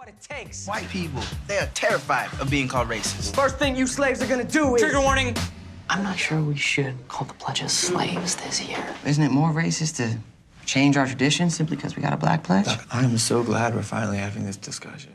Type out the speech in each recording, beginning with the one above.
what it takes. White people, they are terrified of being called racist. First thing you slaves are gonna do is... Trigger warning. I'm not sure we should call the pledges slaves this year. Isn't it more racist to change our tradition simply because we got a black pledge? Look, I'm so glad we're finally having this discussion.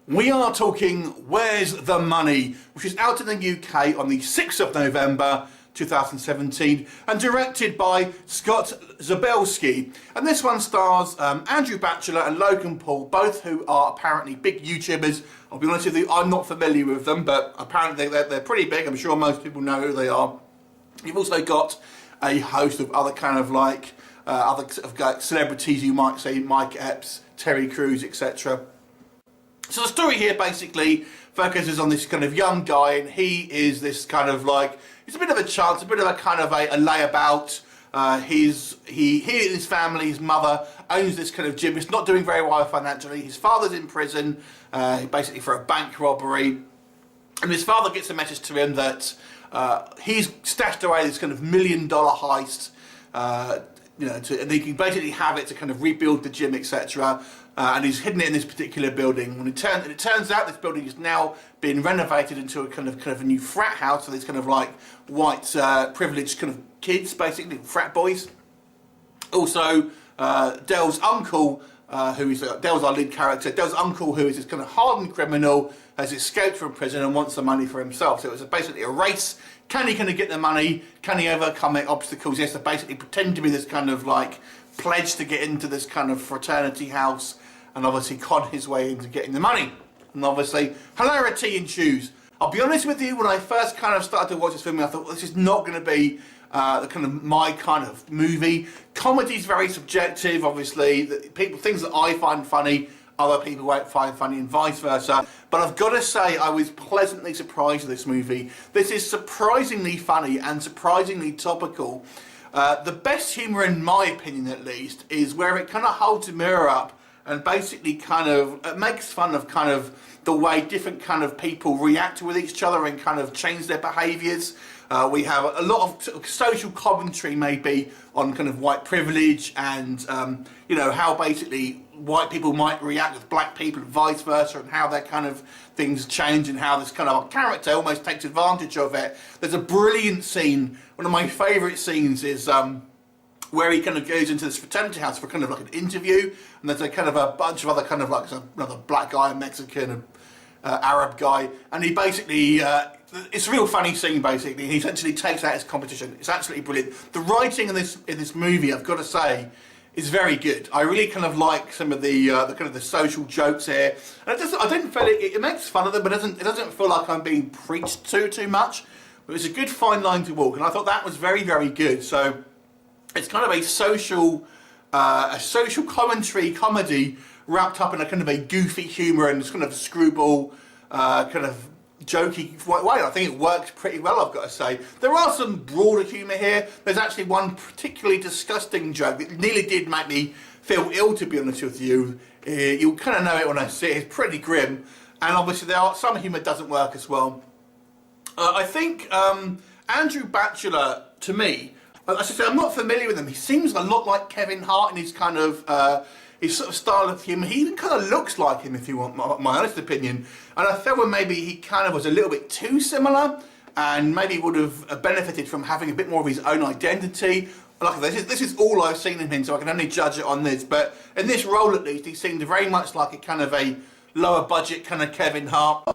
We are talking Where's the Money, which is out in the UK on the 6th of November 2017 and directed by Scott Zobelle. And this one stars Andrew Bachelor and Logan Paul, both who are apparently big YouTubers. I'll be honest with you, I'm not familiar with them, but apparently they're pretty big. I'm sure most people know who they are. You've also got a host of other kind of like other sort of like celebrities, you might say, Mike Epps, Terry Crews, etc. So the story here basically focuses on this kind of young guy, and he is this kind of like, he's a bit of a chance, a bit of a kind of a layabout. He and his family, his mother owns this kind of gym. It's not doing very well financially. His father's in prison, basically for a bank robbery, and his father gets a message to him that he's stashed away this kind of $1 million heist. You know, and he can basically have it to kind of rebuild the gym, etc. And he's hidden it in this particular building. When it turns out this building is now being renovated into a kind of a new frat house for these kind of like white privileged kind of kids, basically frat boys. Also, Dell's uncle, Dell's our lead character. Dell's uncle, who is this kind of hardened criminal, has escaped from prison and wants the money for himself. So it was basically a race. Can he kind of get the money? Can he overcome obstacles? He has to basically pretend to be this kind of like pledge to get into this kind of fraternity house, and obviously con his way into getting the money. And obviously hilarity ensues. I'll be honest with you, when I first kind of started to watch this film, I thought, well, this is not going to be the kind of my kind of movie. Comedy is very subjective, obviously. Things that I find funny, other people won't find funny, and vice versa. But I've got to say, I was pleasantly surprised with this movie. This is surprisingly funny and surprisingly topical. The best humour, in my opinion at least, is where it kind of holds a mirror up and basically kind of makes fun of kind of the way different kind of people react with each other and kind of change their behaviours. We have a lot of sort of social commentary maybe on kind of white privilege and you know, how basically white people might react with black people and vice versa, and how that kind of things change, and how this kind of character almost takes advantage of it. There's a brilliant scene, one of my favourite scenes is where he kind of goes into this fraternity house for kind of like an interview, and there's a kind of a bunch of other kind of like another black guy, a Mexican, Arab guy, and he basically it's a real funny scene basically. He essentially takes out his competition. It's absolutely brilliant. The writing in this movie, I've got to say, is very good. I really kind of like some of the kind of the social jokes here, and I didn't feel it makes fun of them, but it doesn't feel like I'm being preached to too much. But it's a good fine line to walk, and I thought that was very, very good. So it's kind of a social comedy wrapped up in a kind of a goofy humour and this kind of screwball kind of jokey way. I think it worked pretty well, I've got to say. There are some broader humour here. There's actually one particularly disgusting joke that nearly did make me feel ill, to be honest with you. You'll kind of know it when I see it. It's pretty grim, and obviously some humour doesn't work as well. I think Andrew Bachelor, to me, I should say, I'm not familiar with him. He seems a lot like Kevin Hart in his kind of his sort of style of humour. He even kind of looks like him, if you want my honest opinion. And I felt maybe he kind of was a little bit too similar, and maybe would have benefited from having a bit more of his own identity. Like I said, this is all I've seen in him, so I can only judge it on this. But in this role, at least, he seemed very much like a kind of a lower budget kind of Kevin Hart.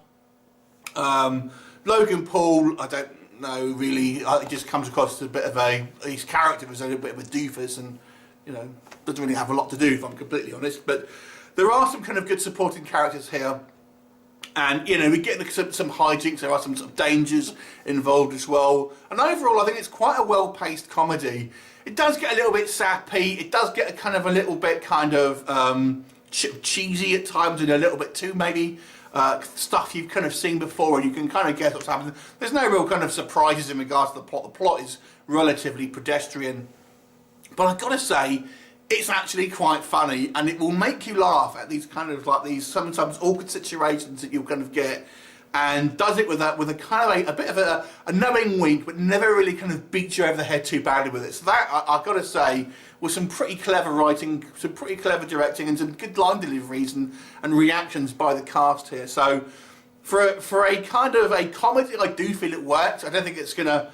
Logan Paul, I don't know really. It just comes across as a bit of his character was a little bit of a doofus, and you know, doesn't really have a lot to do, if I'm completely honest. But there are some kind of good supporting characters here, and you know, we get some hijinks. There are some sort of dangers involved as well, and overall I think it's quite a well-paced comedy. It does get a little bit sappy, it does get a kind of a little bit kind of cheesy at times, and a little bit too maybe stuff you've kind of seen before, and you can kind of guess what's happening. There's no real kind of surprises in regards to the plot. The plot is relatively pedestrian. But I've got to say, it's actually quite funny, and it will make you laugh at these kind of like these sometimes awkward situations that you'll kind of get, and does it with a kind of a bit of a knowing wink, but never really kind of beats you over the head too badly with it. So that, I've got to say, was some pretty clever writing, some pretty clever directing, and some good line deliveries and reactions by the cast here. So for a kind of a comedy, I do feel it works. I don't think it's gonna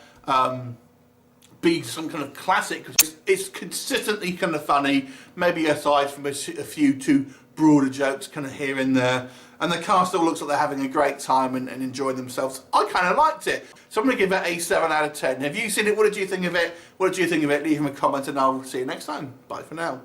be some kind of classic, because it's consistently kind of funny, maybe aside from a few too broader jokes kind of here and there. And the cast all looks like they're having a great time and enjoying themselves. I kind of liked it. So I'm going to give it a 7 out of 10. Have you seen it? What did you think of it? What did you think of it? Leave them a comment and I'll see you next time. Bye for now.